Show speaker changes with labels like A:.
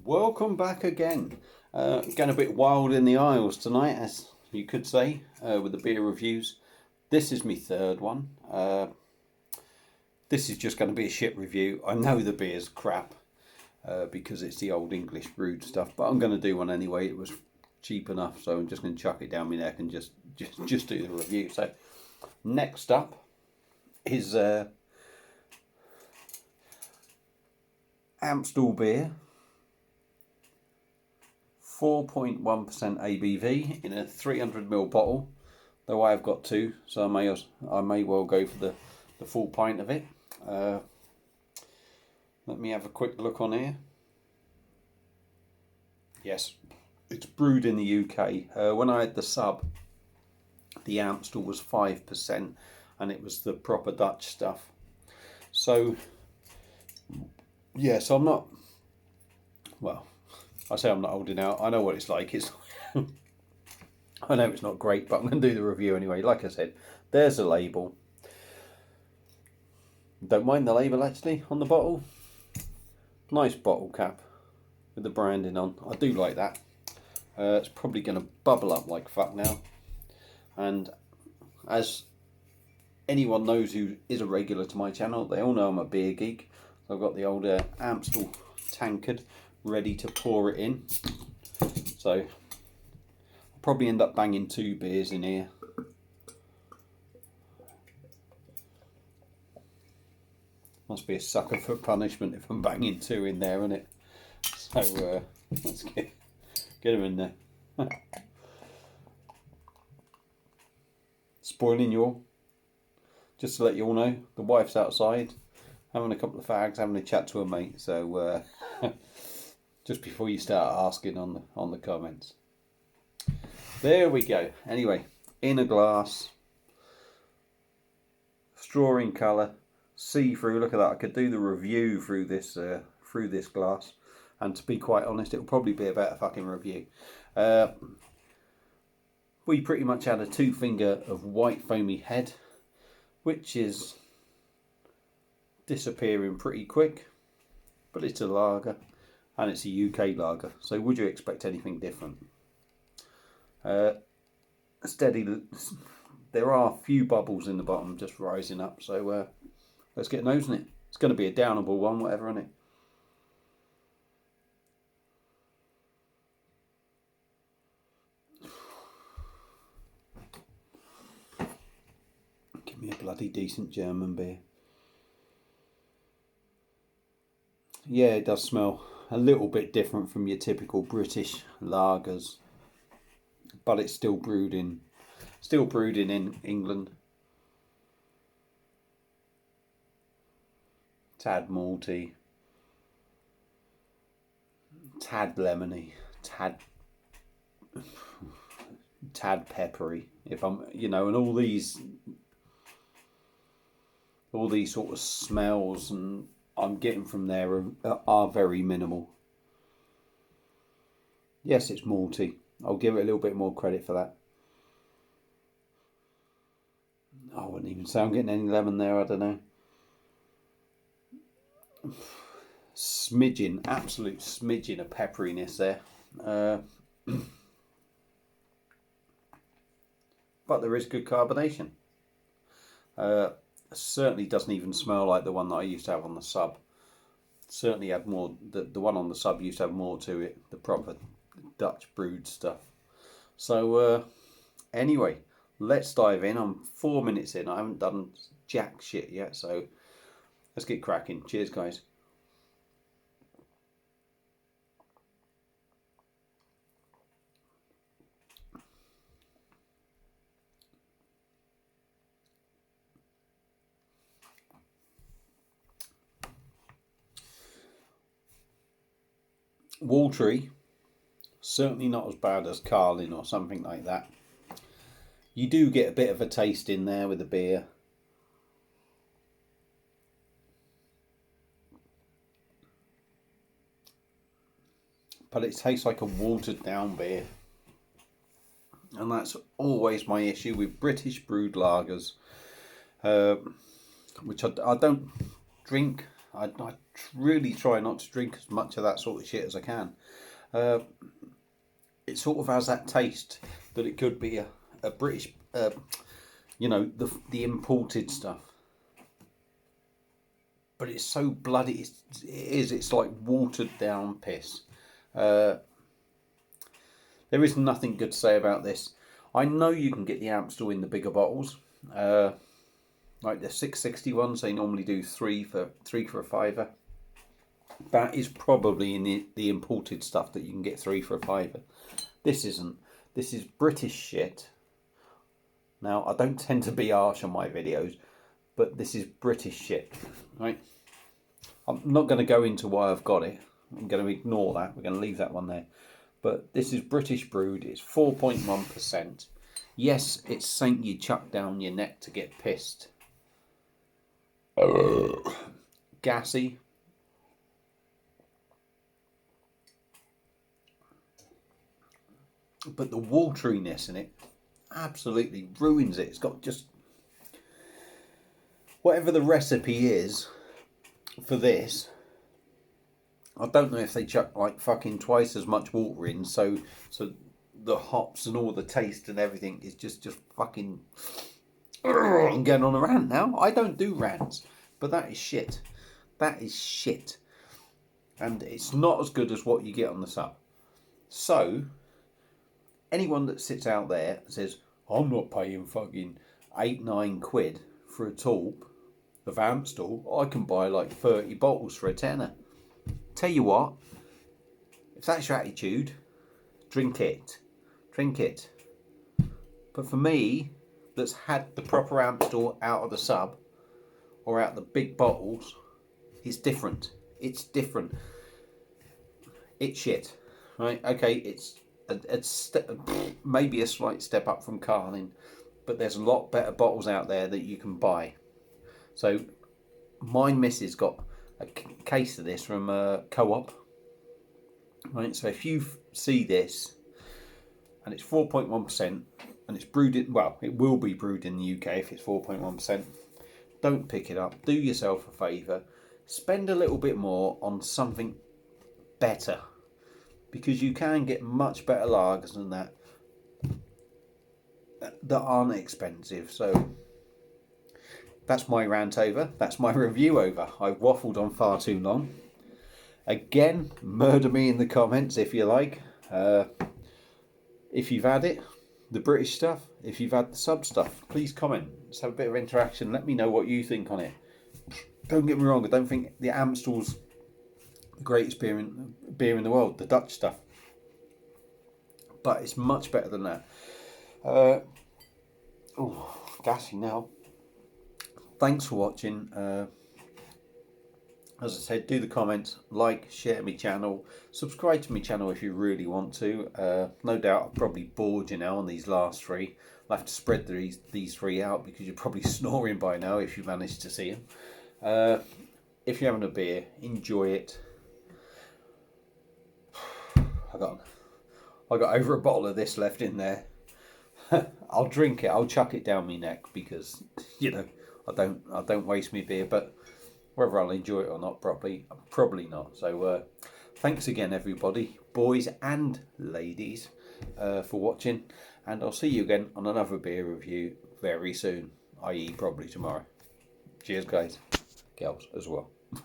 A: Welcome back again. Going a bit wild in the aisles tonight, as you could say, with the beer reviews. This is my third one. This is just going to be a shit review. I know the beer's crap because it's the old English brewed stuff, but I'm going to do one anyway. It was cheap enough, so I'm just going to chuck it down my neck and just do the review. So next up is Amstel beer. 4.1% ABV in a 300ml bottle, though I've got two, so I may well go for the full pint of it. Let me have a quick look on here. Yes, it's brewed in the UK. When I had the sub, the Amstel was 5%, and it was the proper Dutch stuff. So, yes, I'm not, well, I say I'm not holding out. I know what it's like. I know it's not great, but I'm going to do the review anyway. Like I said, there's a label. Don't mind the label actually on the bottle. Nice bottle cap with the branding on. I do like that. It's probably going to bubble up like fuck now. And as anyone knows who is a regular to my channel, they all know I'm a beer geek. So I've got the old Amstel tankard ready to pour it in. So I'll probably end up banging two beers in here. Must be a sucker for punishment if I'm banging two in there, isn't it? So let's get them in there. Spoiling you all. Just to let you all know, the wife's outside having a couple of fags, having a chat to her mate. So just before you start asking on the comments. There we go. Anyway, in a glass, straw in colour, see-through. Look at that. I could do the review through this glass, and to be quite honest, it'll probably be a better fucking review. We pretty much had a 2-finger of white foamy head, which is disappearing pretty quick, but it's a lager. And it's a UK lager, so would you expect anything different? Steady. There are a few bubbles in the bottom just rising up, so let's get nosing it. It's going to be a downable one, whatever, isn't it? Give me a bloody decent German beer. Yeah, it does smell a little bit different from your typical British lagers, but it's still brewed in England. Tad malty, tad lemony, tad peppery. If I'm, and all these sort of smells and I'm getting from there are very minimal. Yes, it's malty. I'll give it a little bit more credit for that. I wouldn't even say I'm getting any lemon there, I don't know. Smidgen, absolute smidgen of pepperiness there. But there is good carbonation. Certainly doesn't even smell like the one that I used to have on the sub. Certainly had more. The one on the sub used to have more to it, the proper Dutch brewed stuff. So anyway, let's dive in. I'm 4 minutes in. I haven't done jack shit yet, so let's get cracking. Cheers, guys. Watery, certainly not as bad as Carlin or something like that. You do get a bit of a taste in there with the beer. But it tastes like a watered down beer. And that's always my issue with British brewed lagers, which I don't drink I really try not to drink as much of that sort of shit as I can. It sort of has that taste that it could be a British, you know, the imported stuff. But it's so bloody. It's like watered down piss. There is nothing good to say about this. I know you can get the Amstel in the bigger bottles, like the 660 ones. They normally do three for a fiver. That is probably in the imported stuff that you can get 3 for a fiver. This isn't. This is British shit. Now, I don't tend to be harsh on my videos, but this is British shit, right? I'm not going to go into why I've got it. I'm going to ignore that. We're going to leave that one there. But this is British brewed. It's 4.1%. Yes, it's something you chuck down your neck to get pissed. Gassy. But the wateriness in it absolutely ruins it. It's got just... whatever the recipe is for this, I don't know if they chuck like fucking twice as much water in, so the hops and all the taste and everything is just fucking... I'm getting on a rant now. I don't do rants, but that is shit. That is shit. And it's not as good as what you get on the sub. So, anyone that sits out there and says, I'm not paying fucking 8-9 quid for a tulp of Amstel, I can buy like 30 bottles for a tenner. Tell you what, if that's your attitude, drink it. Drink it. But for me, that's had the proper Amstel out of the sub or out of the big bottles, it's different. It's different. It's shit. Right? Okay, it's maybe a slight step up from Carling, but there's a lot better bottles out there that you can buy. So my missus got a case of this from Co-op. Right, so if you see this and it's 4.1% and it's brewed in, well, it will be brewed in the UK if it's 4.1%, don't pick it up. Do yourself a favour. Spend a little bit more on something better, because you can get much better lagers than that aren't expensive. So that's my rant over. That's my review over. I've waffled on far too long. Again, murder me in the comments if you like. If you've had it, the British stuff. If you've had the sub stuff, please comment. Let's have a bit of interaction. Let me know what you think on it. Don't get me wrong, I don't think the Amstel's the greatest beer in the world, the Dutch stuff. But it's much better than that. Oh, gassy now. Thanks for watching. As I said, do the comments, like, share my channel, subscribe to my channel if you really want to. No doubt I've probably bored you now on these last 3. I'll have to spread these 3 out because you're probably snoring by now if you managed to see them. If you're having a beer, enjoy it. I got over a bottle of this left in there. I'll drink it. I'll chuck it down my neck because, you know, I don't waste my beer. But whether I'll enjoy it or not, probably not. So thanks again, everybody, boys and ladies, for watching, and I'll see you again on another beer review very soon, i.e. probably tomorrow. Cheers, guys, girls as well.